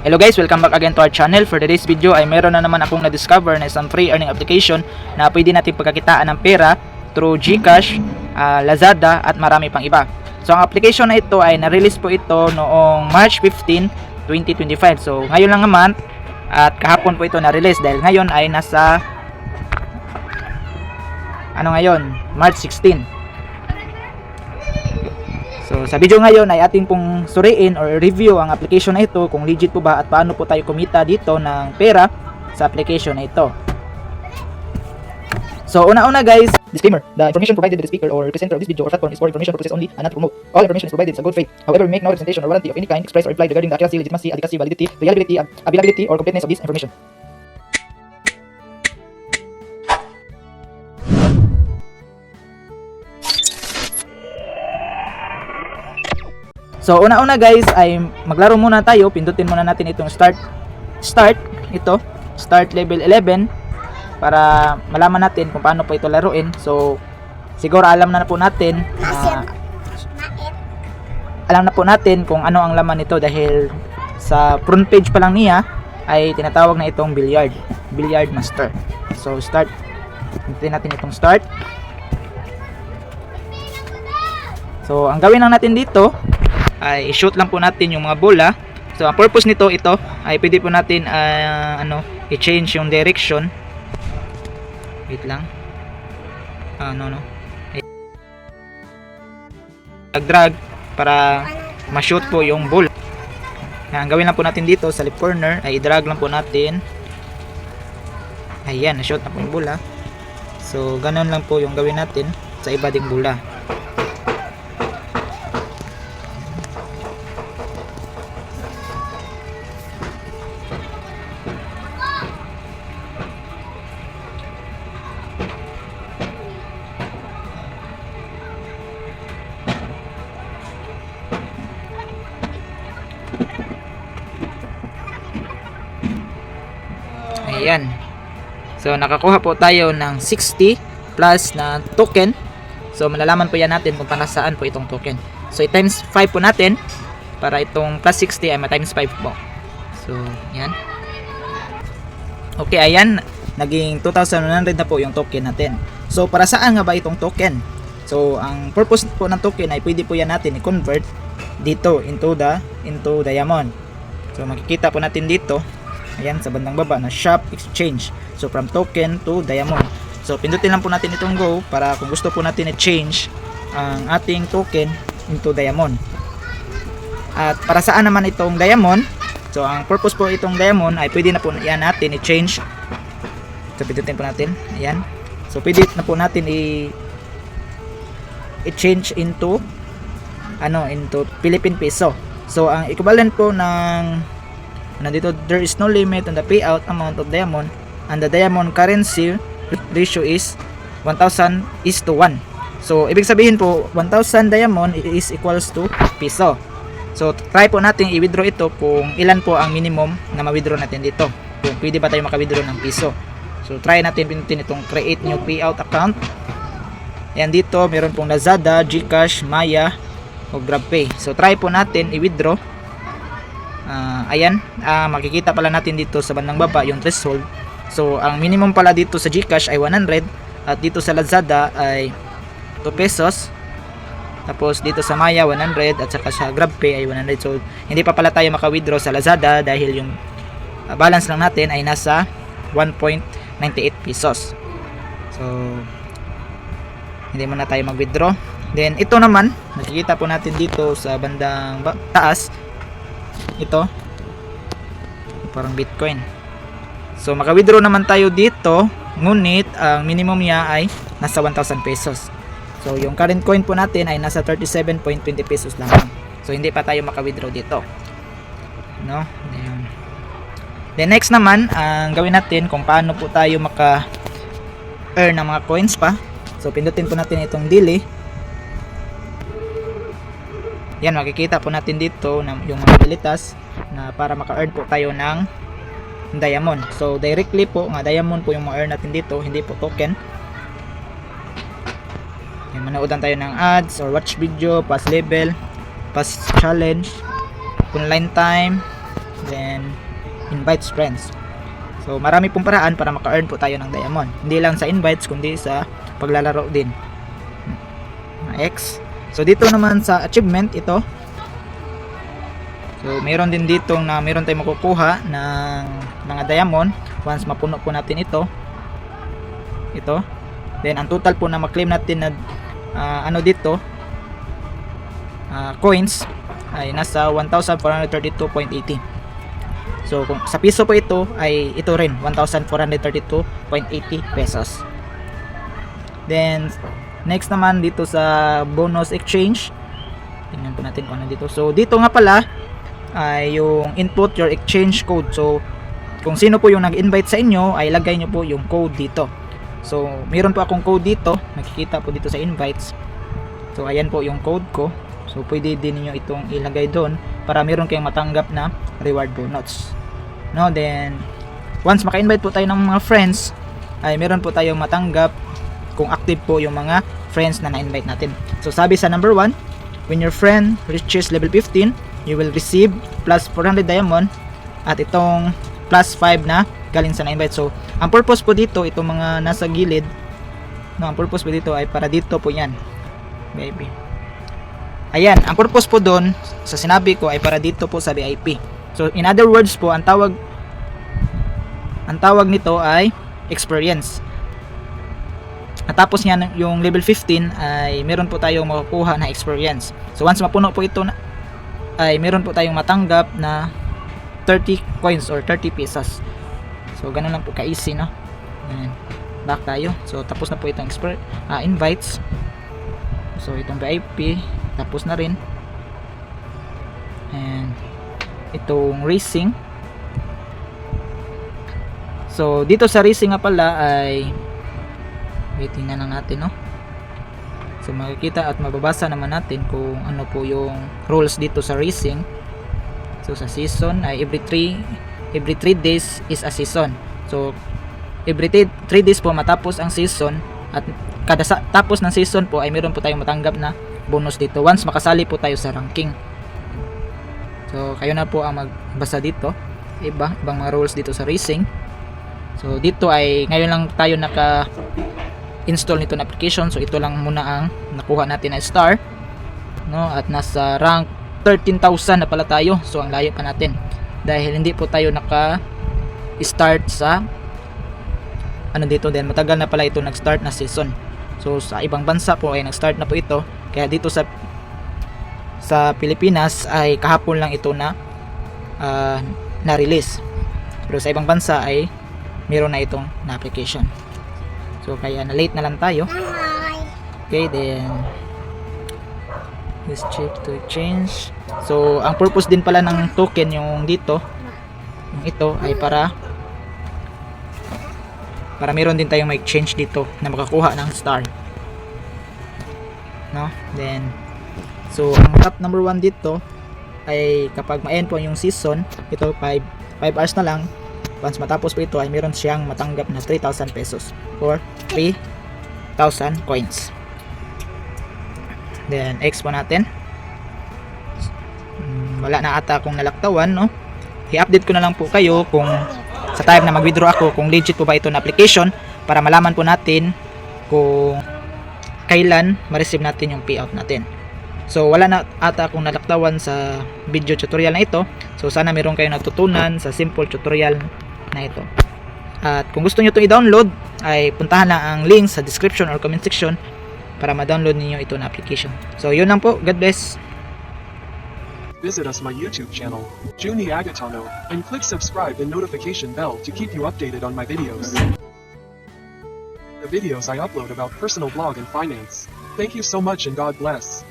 Hello guys, welcome back again to our channel. For today's video ay meron na naman akong na-discover na isang free earning application na pwede natin pagkakitaan ng pera through GCash, Lazada at marami pang iba. So ang application na ito ay na-release po ito noong March 15, 2025. So ngayon lang naman at kahapon po ito na-release dahil ngayon ay nasa March 16. So sa video ngayon ay ating pong suriin or review ang application na ito kung legit po ba at paano po tayo kumita dito ng pera sa application na ito. So una-una guys, disclaimer, the information provided by the speaker or presenter of this video or platform is for information purposes only and not to promote. All information is provided in good faith. However, we make no representation or warranty of any kind expressed or implied regarding the accuracy, legitimacy, adequacy, validity, reliability, availability, or completeness of this information. So una-una guys ay maglaro muna tayo, pindutin muna natin itong start level 11 para malaman natin kung paano po ito laruin. So siguro alam na po natin kung ano ang laman nito dahil sa front page pa lang niya ay tinatawag na itong billiard master. So start, pindutin natin itong start. So ang gawin lang natin dito ay i-shoot lang po natin yung mga bola. So ang purpose nito ito ay pwede po natin i-change yung direction. Wait lang. Drag para ma-shoot po yung ball. Ang gawin lang po natin dito sa left corner ay i-drag lang po natin. Ayan, na-shoot na po yung bola. So ganun lang po yung gawin natin sa iba ding bola. Ayan. So nakakuha po tayo ng 60 plus na token. So malalaman po yan natin kung para saan po itong token. So i-times 5 po natin para itong plus 60 ay ma-times 5 po. So yan. Okay, ayan. Naging 2,100 na po yung token natin. So para saan nga ba itong token? So ang purpose po ng token ay pwede po yan natin i-convert dito into diamond. So makikita po natin dito. Ayan, sa bandang baba na shop exchange. So from token to diamond. So pindutin lang po natin itong go para kung gusto po natin i-change ang ating token into diamond. At para saan naman itong diamond? So ang purpose po itong diamond ay pwede na po yan natin i-change. So pindutin po natin. Ayan. So pwede na po natin i-change into Philippine peso. So ang equivalent po ng dito, there is no limit on the payout amount of diamond and the diamond currency ratio is 1,000:1. So ibig sabihin po 1,000 diamond is equals to piso. So try po natin i-withdraw ito kung ilan po ang minimum na ma-withdraw natin dito, kung pwede ba tayo maka-withdraw ng piso. So try natin pindutin itong create new payout account. Yan, dito meron pong Lazada, GCash, Maya o GrabPay. So try po natin i-withdraw. Ayan, makikita pala natin dito sa bandang baba yung threshold. So ang minimum pala dito sa GCash ay 100 at dito sa Lazada ay 2 pesos. Tapos dito sa Maya 100 at saka sa GrabPay ay 100. So hindi pa pala tayo maka-withdraw sa Lazada dahil yung balance lang natin ay nasa 1.98 pesos. So hindi muna tayo mag-withdraw. Then ito naman, nakikita po natin dito sa bandang taas. Ito parang Bitcoin. So maka-withdraw naman tayo dito, ngunit ang minimum niya ay nasa 1,000 pesos. So yung current coin po natin ay nasa 37.20 pesos lang. So hindi pa tayo maka-withdraw dito, no? Then next naman, ang gawin natin kung paano po tayo maka-earn ng mga coins pa. So pindutin po natin itong daily. Yan, makikita po natin dito na yung mga dilitas na para maka-earn po tayo ng diamond. So directly po nga diamond po yung ma-earn natin dito, hindi po token. Yan, manood tayo ng ads or watch video, pass level, pass challenge, online time, then invites friends. So marami pong paraan para maka-earn po tayo ng diamond. Hindi lang sa invites kundi sa paglalaro din. X. So dito naman sa achievement ito. So meron din dito na meron tayong makukuha ng mga diamond once mapuno po natin ito. Ito. Then ang total po na ma-claim natin na dito coins ay nasa 1,432.80. So kung sa piso po ito ay ito rin 1,432.80 pesos. Then next naman dito sa bonus exchange, tingnan po natin kung ano dito. So dito nga pala ay yung input your exchange code. So kung sino po yung nag-invite sa inyo ay lagay nyo po yung code dito. So mayroon po akong code dito, nakikita po dito sa invites. So ayan po yung code ko. So pwede din niyo itong ilagay doon para meron kayong matanggap na reward bonus. No, then once maka-invite po tayo ng mga friends ay meron po tayong matanggap kung active po yung mga friends na na-invite natin. So sabi sa number 1, when your friend reaches level 15, you will receive plus 400 diamond at itong plus 5 na galing sa na-invite. So ang purpose po dito, itong mga nasa gilid, no, ang purpose po dito ay para dito po yan, baby. Ayan, ang purpose po doon sa sinabi ko ay para dito po sa VIP. So in other words po, ang tawag nito ay experience. At tapos niyan yung level 15 ay meron po tayong makukuha na experience. So once mapuno po ito ay meron po tayong matanggap na 30 coins or 30 pesos. So ganun lang po ka-easy, no? Ayan. Back tayo. So tapos na po itong invites. So itong VIP tapos na rin. And itong racing. So dito sa racing nga pala ay tingnan lang natin, no? So makikita at mababasa naman natin kung ano po yung rules dito sa racing. So sa season ay every 3 days is a season. So every 3 days po matapos ang season at kada tapos ng season po ay meron po tayong matanggap na bonus dito once makasali po tayo sa ranking. So kayo na po ang magbasa dito. Ibang mga rules dito sa racing. So dito ay ngayon lang tayo naka-install nito na application. So ito lang muna ang nakuha natin na star, no? At nasa rank 13,000 na pala tayo. So ang layo pa natin dahil hindi po tayo naka-start sa dito din. Matagal na pala ito nag-start na season. So sa ibang bansa po ay nag-start na po ito. Kaya dito sa Pilipinas ay kahapon lang ito na-release. Pero sa ibang bansa ay meron na itong na-application. So kaya na-late na lang tayo. Okay, then let's check to change. So ang purpose din pala ng token yung dito, yung ito ay para meron din tayong ma-exchange dito na makakuha ng star, no? Then so ang top number 1 dito ay kapag ma-end po yung season, ito 5 hours na lang. Once matapos po ito ay meron siyang matanggap na 3,000 pesos or 3,000 coins. Then X po natin. Wala na ata akong nalaktawan, no? I-update ko na lang po kayo kung sa time na mag-withdraw ako kung legit po ba ito na application para malaman po natin kung kailan ma-receive natin yung payout natin. So wala na ata akong nalaktawan sa video tutorial na ito. So sana meron kayong natutunan sa simple tutorial na ito. At kung gusto nyo itong i-download ay puntahan lang ang link sa description or comment section para ma-download niyo ito na application. So yun lang po. God bless. Visit us my YouTube channel, Juni Agatano, and click subscribe and notification bell to keep you updated on my videos. The videos I upload about personal blog and finance. Thank you so much and God bless.